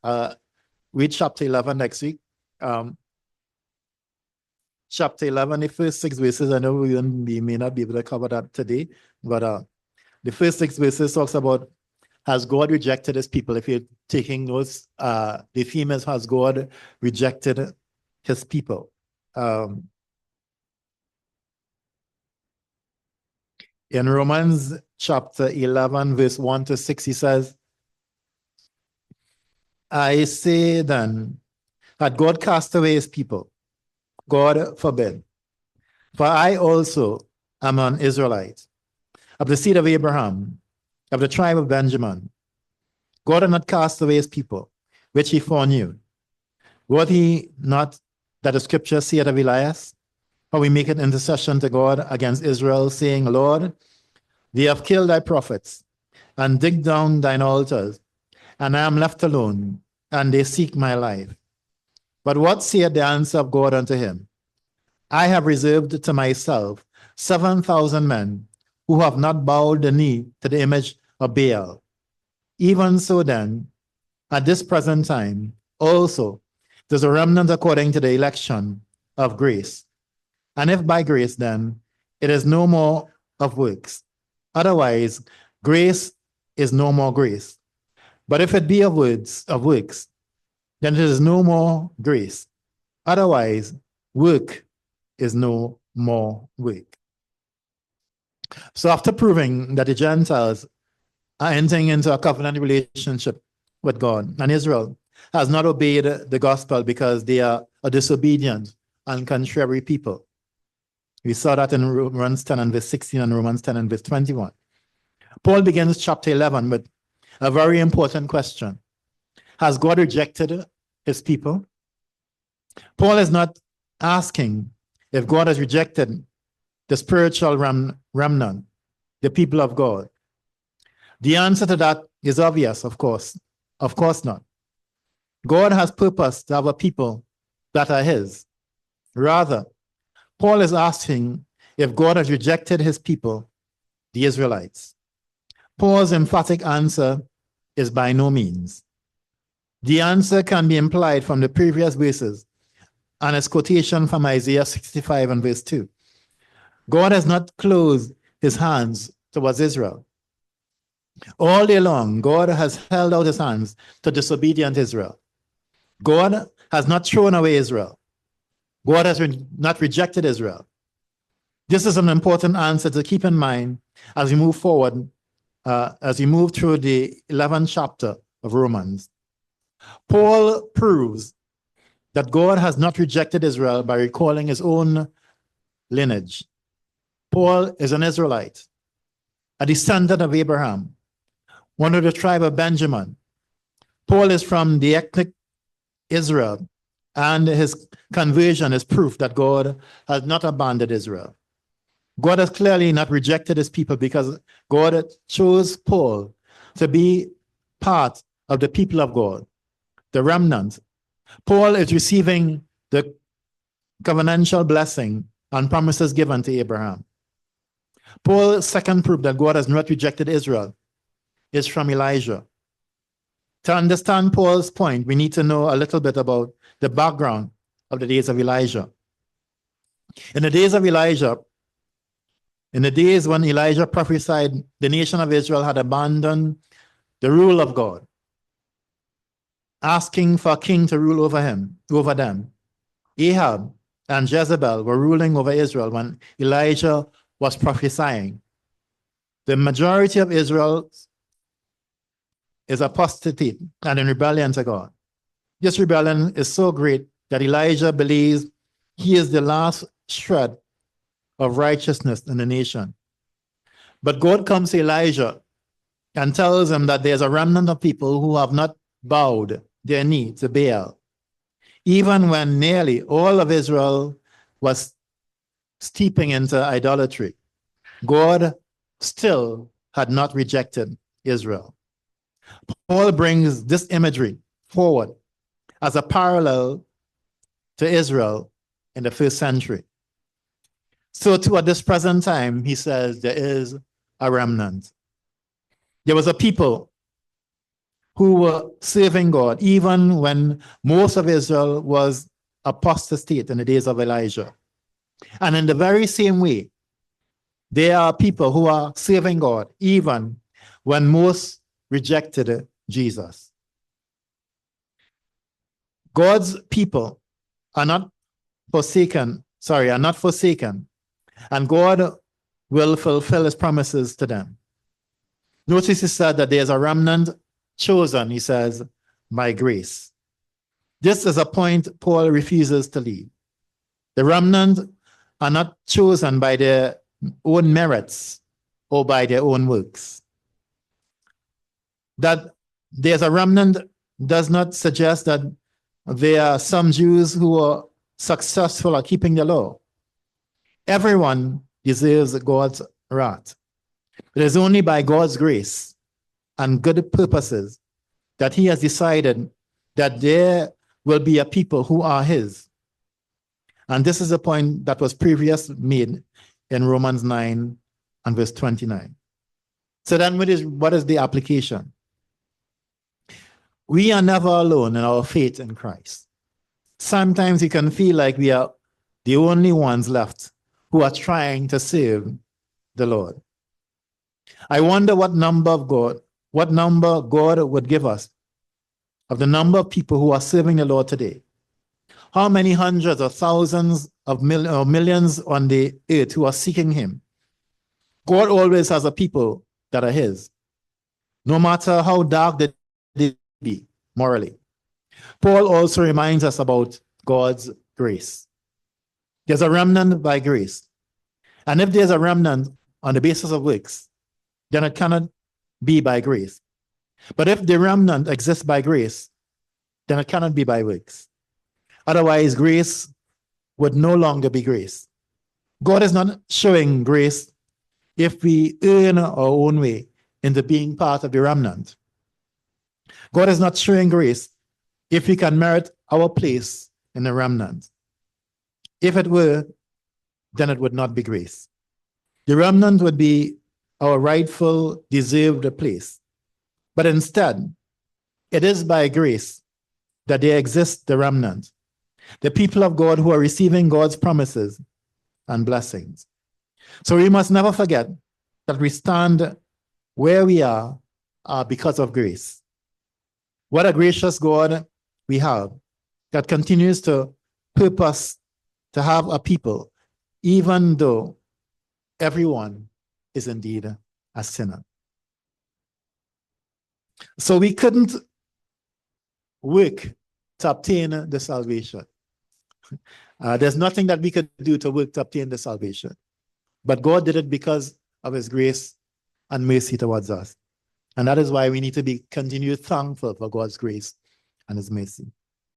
read chapter 11 next week. Chapter 11, the first 6 verses, I know we may not be able to cover that today, but the first 6 verses talks about, has God rejected his people? If you're taking notes, the theme is, has God rejected his people? In Romans chapter 11, verse 1 to 6, he says, I say then, that God cast away his people. God forbid. For I also am an Israelite, of the seed of Abraham, of the tribe of Benjamin. God had not cast away his people, which he foreknew. Wrote he not that the scripture saith of Elias, how we make an intercession to God against Israel, saying, Lord, they have killed thy prophets, and digged down thine altars, and I am left alone, and they seek my life. But what saith the answer of God unto him? I have reserved to myself 7,000 men who have not bowed the knee to the image of Baal. Even so then, at this present time, also, there's a remnant according to the election of grace. And if by grace, then, it is no more of works. Otherwise, grace is no more grace. But if it be of works, then it is no more grace. Otherwise, work is no more work. So after proving that the Gentiles are entering into a covenant relationship with God, and Israel has not obeyed the gospel because they are a disobedient and contrary people. We saw that in Romans 10 and verse 16 and Romans 10 and verse 21. Paul begins chapter 11 with a very important question. Has God rejected his people? Paul is not asking if God has rejected the spiritual remnant, the people of God. The answer to that is obvious, of course. Of course not. God has purpose to have a people that are his. Rather, Paul is asking if God has rejected his people, the Israelites. Paul's emphatic answer is by no means. The answer can be implied from the previous verses and its quotation from Isaiah 65 and verse 2. God has not closed his hands towards Israel. All day long, God has held out his hands to disobedient Israel. God has not thrown away Israel. God has not rejected Israel. This is an important answer to keep in mind as we move forward, as we move through the 11th chapter of Romans. Paul proves that God has not rejected Israel by recalling his own lineage. Paul is an Israelite, a descendant of Abraham, one of the tribe of Benjamin. Paul is from the ethnic Israel, and his conversion is proof that God has not abandoned Israel. God has clearly not rejected his people because God chose Paul to be part of the people of God, the remnant. Paul is receiving the covenantal blessing and promises given to Abraham. Paul's second proof that God has not rejected Israel is from Elijah. To understand Paul's point, we need to know a little bit about the background of the days of Elijah. In the days of Elijah, in the days when Elijah prophesied, the nation of Israel had abandoned the rule of God, asking for a king to rule over them. Ahab and Jezebel were ruling over Israel when Elijah was prophesying. The majority of Israel is apostate and in rebellion to God. This rebellion is so great that Elijah believes he is the last shred of righteousness in the nation. But God comes to Elijah and tells him that there's a remnant of people who have not bowed their knee to Baal, even when nearly all of Israel was steeping into idolatry. God still had not rejected Israel. Paul brings this imagery forward as a parallel to Israel in the first century. So too at this present time, he says there is a remnant. There was a people who were serving God, even when most of Israel was apostate in the days of Elijah. And in the very same way, there are people who are serving God, even when most rejected Jesus. God's people are not forsaken, and God will fulfill his promises to them. Notice he said that there's a remnant chosen, he says, by grace. This is a point Paul refuses to leave. The remnant are not chosen by their own merits or by their own works. That there's a remnant does not suggest that there are some Jews who are successful at keeping the law. Everyone deserves God's wrath. It is only by God's grace and good purposes that he has decided that there will be a people who are his. And this is a point that was previously made in Romans 9 and verse 29. So then what is the application? We are never alone in our faith in Christ. Sometimes you can feel like we are the only ones left who are trying to serve the Lord. I wonder what number God would give us of the number of people who are serving the Lord today. How many hundreds or thousands of millions on the earth who are seeking him? God always has a people that are his, no matter how dark they be morally. Paul also reminds us about God's grace. There's a remnant by grace. And if there's a remnant on the basis of works, then it cannot be by grace. But if the remnant exists by grace, then it cannot be by works. Otherwise, grace would no longer be grace. God is not showing grace if we earn our own way into being part of the remnant. God is not showing grace if we can merit our place in the remnant. If it were, then it would not be grace. The remnant would be our rightful, deserved place. But instead, it is by grace that there exists the remnant, the people of God who are receiving God's promises and blessings. So we must never forget that we stand where we are because of grace. What a gracious God we have that continues to purpose to have a people, even though everyone is indeed a sinner. So we couldn't work to obtain the salvation. There's nothing that we could do to work to obtain the salvation. But God did it because of his grace and mercy towards us. And that is why we need to be continued thankful for God's grace and his mercy.